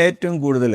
ഏറ്റവും കൂടുതൽ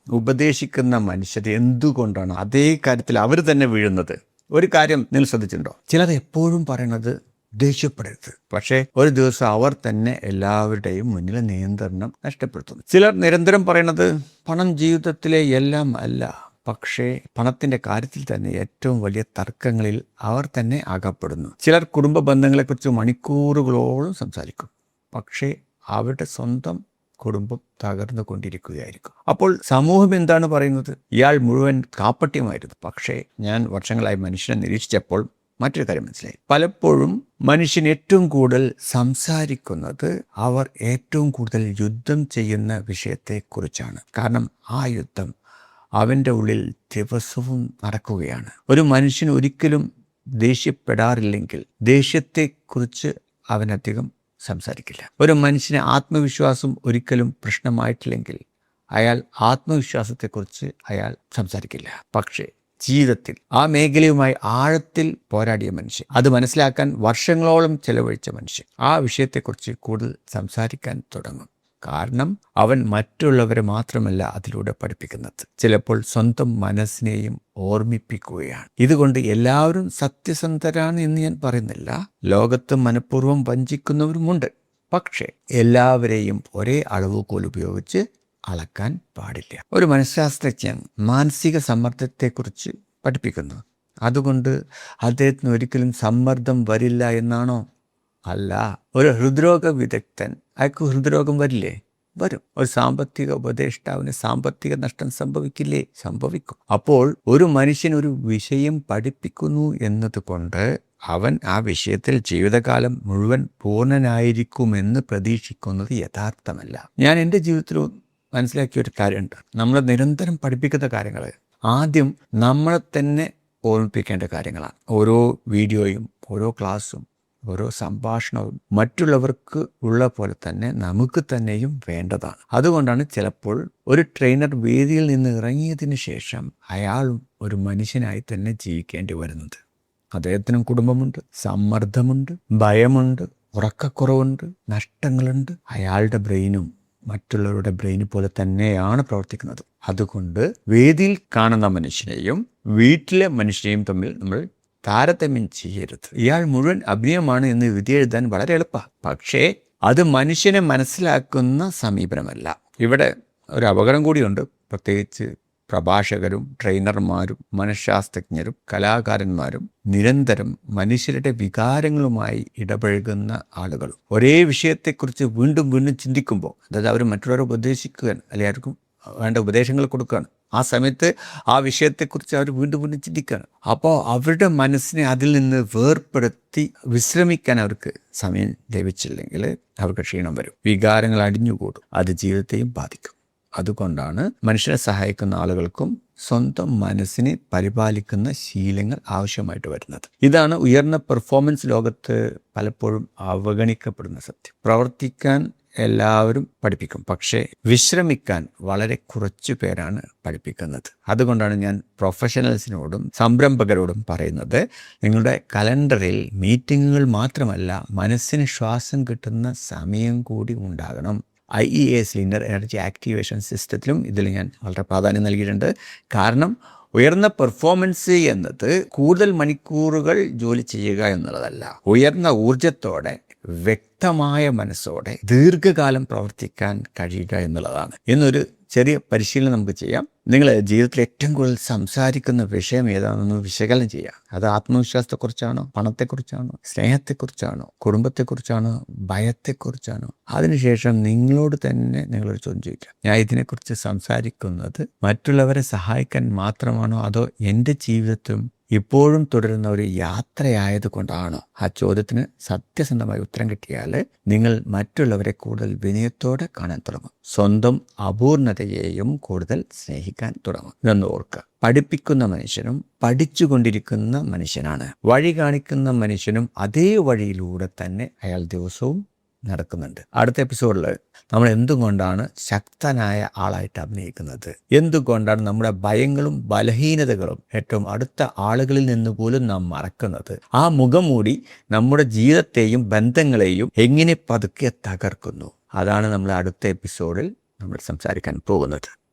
ഉപദേശിക്കുന്ന മനുഷ്യർ എന്തുകൊണ്ടാണ് അതേ കാര്യത്തിൽ അവർ തന്നെ വീഴുന്നത്? ഒരു കാര്യം നിങ്ങൾ ശ്രദ്ധിച്ചിട്ടുണ്ടോ? ചിലർ എപ്പോഴും പറയണത് ദേഷ്യപ്പെടരുത്, പക്ഷേ ഒരു ദിവസം അവർ തന്നെ എല്ലാവരുടെയും മുന്നിൽ നിയന്ത്രണം നഷ്ടപ്പെടുത്തുന്നു. ചിലർ നിരന്തരം പറയണത് പണം ജീവിതത്തിലെ എല്ലാം അല്ല, പക്ഷേ പണത്തിൻ്റെ കാര്യത്തിൽ തന്നെ ഏറ്റവും വലിയ തർക്കങ്ങളിൽ അവർ തന്നെ അകപ്പെടുന്നു. ചിലർ കുടുംബ ബന്ധങ്ങളെക്കുറിച്ച് മണിക്കൂറുകളോളം സംസാരിക്കും, പക്ഷേ അവരുടെ സ്വന്തം കുടുംബം തകർന്നു കൊണ്ടിരിക്കുകയായിരിക്കും. അപ്പോൾ സമൂഹം എന്താണ് പറയുന്നത്? ഇയാൾ മുഴുവൻ കാപ്പട്യമായിരുന്നു. പക്ഷേ ഞാൻ വർഷങ്ങളായി മനുഷ്യനെ നിരീക്ഷിച്ചപ്പോൾ മറ്റൊരു കാര്യം മനസ്സിലായി. പലപ്പോഴും മനുഷ്യൻ ഏറ്റവും കൂടുതൽ സംസാരിക്കുന്നത് അവർ ഏറ്റവും കൂടുതൽ യുദ്ധം ചെയ്യുന്ന വിഷയത്തെക്കുറിച്ചാണ്. കാരണം ആ യുദ്ധം അവൻ്റെ ഉള്ളിൽ ദിവസവും നടക്കുകയാണ്. ഒരു മനുഷ്യൻ ഒരിക്കലും ദേഷ്യപ്പെടാറില്ലെങ്കിൽ ദേഷ്യത്തെക്കുറിച്ച് അവനധികം സംസാരിക്കില്ല. ഒരു മനുഷ്യന് ആത്മവിശ്വാസം ഒരിക്കലും പ്രശ്നമായിട്ടില്ലെങ്കിൽ അയാൾ ആത്മവിശ്വാസത്തെക്കുറിച്ച് അയാൾ സംസാരിക്കില്ല. പക്ഷേ ജീവിതത്തിൽ ആ മേഖലയുമായി ആഴത്തിൽ പോരാടിയ മനുഷ്യൻ, അത് മനസ്സിലാക്കാൻ വർഷങ്ങളോളം ചെലവഴിച്ച മനുഷ്യൻ ആ വിഷയത്തെക്കുറിച്ച് കൂടുതൽ സംസാരിക്കാൻ തുടങ്ങും. കാരണം അവൻ മറ്റുള്ളവരെ മാത്രമല്ല അതിലൂടെ പഠിപ്പിക്കുന്നത്, ചിലപ്പോൾ സ്വന്തം മനസ്സിനെയും ഓർമ്മിപ്പിക്കുകയാണ്. ഇതുകൊണ്ട് എല്ലാവരും സത്യസന്ധരാണ് എന്ന് ഞാൻ പറയുന്നില്ല. ലോകത്ത് മനഃപൂർവ്വം വഞ്ചിക്കുന്നവരുമുണ്ട്. പക്ഷേ എല്ലാവരെയും ഒരേ അളവുകോൽ ഉപയോഗിച്ച് അളക്കാൻ പാടില്ല. ഒരു മനഃശാസ്ത്രജ്ഞൻ മാനസിക സമ്മർദ്ദത്തെക്കുറിച്ച് പഠിപ്പിക്കുന്നു. അതുകൊണ്ട് അദ്ദേഹത്തിന് ഒരിക്കലും സമ്മർദ്ദം വരില്ല എന്നാണോ? അല്ല. ഒരു ഹൃദ്രോഗ വിദഗ്ധൻ, അയാൾക്ക് ഹൃദ്രോഗം വരില്ലേ? വരും. ഒരു സാമ്പത്തിക ഉപദേഷ്ടാവിന് സാമ്പത്തിക നഷ്ടം സംഭവിക്കില്ലേ? സംഭവിക്കും. അപ്പോൾ ഒരു മനുഷ്യൻ ഒരു വിഷയം പഠിപ്പിക്കുന്നു എന്നതുകൊണ്ട് അവൻ ആ വിഷയത്തിൽ ജീവിതകാലം മുഴുവൻ പൂർണ്ണനായിരിക്കുമെന്ന് പ്രതീക്ഷിക്കുന്നത് യഥാർത്ഥമല്ല. ഞാൻ എൻ്റെ ജീവിതത്തിൽ മനസ്സിലാക്കിയ ഒരു കാര്യമുണ്ട്. നമ്മൾ നിരന്തരം പഠിപ്പിക്കുന്ന കാര്യങ്ങൾ ആദ്യം നമ്മളെ തന്നെ ഓർമ്മിപ്പിക്കേണ്ട കാര്യങ്ങളാണ്. ഓരോ വീഡിയോയും ഓരോ ക്ലാസ്സും ഓരോ സംഭാഷണവും മറ്റുള്ളവർക്ക് ഉള്ള പോലെ തന്നെ നമുക്ക് തന്നെയും വേണ്ടതാണ്. അതുകൊണ്ടാണ് ചിലപ്പോൾ ഒരു ട്രെയിനർ വേദിയിൽ നിന്ന് ഇറങ്ങിയതിന് ശേഷം അയാളും ഒരു മനുഷ്യനായി തന്നെ ജീവിക്കേണ്ടി വരുന്നത്. അദ്ദേഹത്തിനും കുടുംബമുണ്ട്, സമ്മർദ്ദമുണ്ട്, ഭയമുണ്ട്, ഉറക്കക്കുറവുണ്ട്, നഷ്ടങ്ങളുണ്ട്. അയാളുടെ ബ്രെയിനും മറ്റുള്ളവരുടെ ബ്രെയിൻ പോലെ തന്നെയാണ് പ്രവർത്തിക്കുന്നത്. അതുകൊണ്ട് വേദിയിൽ കാണുന്ന മനുഷ്യനെയും വീട്ടിലെ മനുഷ്യനെയും തമ്മിൽ നമ്മൾ താരതമ്യം ചെയ്യരുത്. ഇയാൾ മുഴുവൻ അഭിനയമാണ് എന്ന് വിധി എഴുതാൻ വളരെ എളുപ്പമാണ്. പക്ഷേ അത് മനുഷ്യനെ മനസ്സിലാക്കുന്ന സമീപനമല്ല. ഇവിടെ ഒരു അപകടം കൂടിയുണ്ട്. പ്രത്യേകിച്ച് പ്രഭാഷകരും ട്രെയിനർമാരും മനഃശാസ്ത്രജ്ഞരും കലാകാരന്മാരും നിരന്തരം മനുഷ്യരുടെ വികാരങ്ങളുമായി ഇടപഴകുന്ന ആളുകളും ഒരേ വിഷയത്തെക്കുറിച്ച് വീണ്ടും വീണ്ടും ചിന്തിക്കുമ്പോൾ, അതായത് അവർ മറ്റുള്ളവരെ ഉപദേശിക്കുകയാണ്, അല്ലെങ്കിൽ ആർക്കും വേണ്ട ഉപദേശങ്ങൾ കൊടുക്കുകയാണ്. ആ സമയത്ത് ആ വിഷയത്തെക്കുറിച്ച് അവർ വീണ്ടും വീണ്ടും ചിന്തിക്കുകയാണ്. അപ്പോൾ അവരുടെ മനസ്സിനെ അതിൽ നിന്ന് വേർപ്പെടുത്തി വിശ്രമിക്കാൻ അവർക്ക് സമയം ലഭിച്ചില്ലെങ്കിൽ അവർക്ക് ക്ഷീണം വരും, വികാരങ്ങൾ അടിഞ്ഞുകൂടും, അത് ജീവിതത്തെയും ബാധിക്കും. അതുകൊണ്ടാണ് മനുഷ്യനെ സഹായിക്കുന്ന ആളുകൾക്കും സ്വന്തം മനസ്സിനെ പരിപാലിക്കുന്ന ശീലങ്ങൾ ആവശ്യമായിട്ട് വരുന്നത്. ഇതാണ് ഉയർന്ന പെർഫോമൻസ് ലോകത്ത് പലപ്പോഴും അവഗണിക്കപ്പെടുന്ന സത്യം. പ്രവർത്തിക്കാൻ എല്ലാവരും പഠിപ്പിക്കും, പക്ഷേ വിശ്രമിക്കാൻ വളരെ കുറച്ചു പേരാണ് പഠിപ്പിക്കുന്നത്. അതുകൊണ്ടാണ് ഞാൻ പ്രൊഫഷണൽസിനോടും സംരംഭകരോടും പറയുന്നത്, നിങ്ങളുടെ കലണ്ടറിൽ മീറ്റിങ്ങുകൾ മാത്രമല്ല, മനസ്സിന് ശ്വാസം കിട്ടുന്ന സമയം കൂടി ഉണ്ടാകണം. IES ലിനിയർ എനർജി ആക്ടിവേഷൻ സിസ്റ്റത്തിലും ഇതിൽ ഞാൻ വളരെ പ്രാധാന്യം നൽകിയിട്ടുണ്ട്. കാരണം ഉയർന്ന പെർഫോമൻസ് എന്നത് കൂടുതൽ മണിക്കൂറുകൾ ജോലി ചെയ്യുക എന്നുള്ളതല്ല, ഉയർന്ന ഊർജത്തോടെ വ്യക്തമായ മനസ്സോടെ ദീർഘകാലം പ്രവർത്തിക്കാൻ കഴിയുക എന്നുള്ളതാണ്. എന്നൊരു ചെറിയ പരിശീലനം നമുക്ക് ചെയ്യാം. നിങ്ങൾ ജീവിതത്തിൽ ഏറ്റവും കൂടുതൽ സംസാരിക്കുന്ന വിഷയം ഏതാണെന്ന് വിശകലനം ചെയ്യുക. അത് ആത്മവിശ്വാസത്തെക്കുറിച്ചാണോ, പണത്തെക്കുറിച്ചാണോ, സ്നേഹത്തെക്കുറിച്ചാണോ, കുടുംബത്തെക്കുറിച്ചാണോ, ഭയത്തെക്കുറിച്ചാണോ? അതിനുശേഷം നിങ്ങളോട് തന്നെ നിങ്ങളൊരു ചോദ്യം ചോദിക്കുക, ഞാൻ ഇതിനെക്കുറിച്ച് സംസാരിക്കുന്നത് മറ്റുള്ളവരെ സഹായിക്കാൻ മാത്രമാണോ, അതോ എൻ്റെ ജീവിതത്തിലും ഇപ്പോഴും തുടരുന്ന ഒരു യാത്രയായതുകൊണ്ടാണോ? ആ ചോദ്യത്തിന് സത്യസന്ധമായ ഉത്തരം കിട്ടിയാൽ നിങ്ങൾ മറ്റുള്ളവരെ കൂടുതൽ വിനയത്തോടെ കാണാൻ തുടങ്ങും, സ്വന്തം അപൂർണതയെയും കൂടുതൽ സ്നേഹിക്കാൻ തുടങ്ങും. ഇതൊന്ന് ഓർക്കുക. പഠിപ്പിക്കുന്ന മനുഷ്യനും പഠിച്ചുകൊണ്ടിരിക്കുന്ന മനുഷ്യനാണ്. വഴി കാണിക്കുന്ന മനുഷ്യനും അതേ വഴിയിലൂടെ തന്നെ അയാൾ ദിവസവും നടക്കുന്നുണ്ട്. അടുത്ത എപ്പിസോഡിൽ നമ്മൾ എന്തുകൊണ്ടാണ് ശക്തനായ ആളായിട്ട് അഭിനയിക്കുന്നത്, എന്തുകൊണ്ടാണ് നമ്മുടെ ഭയങ്ങളും ബലഹീനതകളും ഏറ്റവും അടുത്ത ആളുകളിൽ നിന്ന് പോലും നാം മറക്കുന്നത്, ആ മുഖംമൂടി നമ്മുടെ ജീവിതത്തെയും ബന്ധങ്ങളെയും എങ്ങനെ പതുക്കെ തകർക്കുന്നു, അതാണ് നമ്മൾ അടുത്ത എപ്പിസോഡിൽ നമ്മൾ സംസാരിക്കാൻ പോകുന്നത്.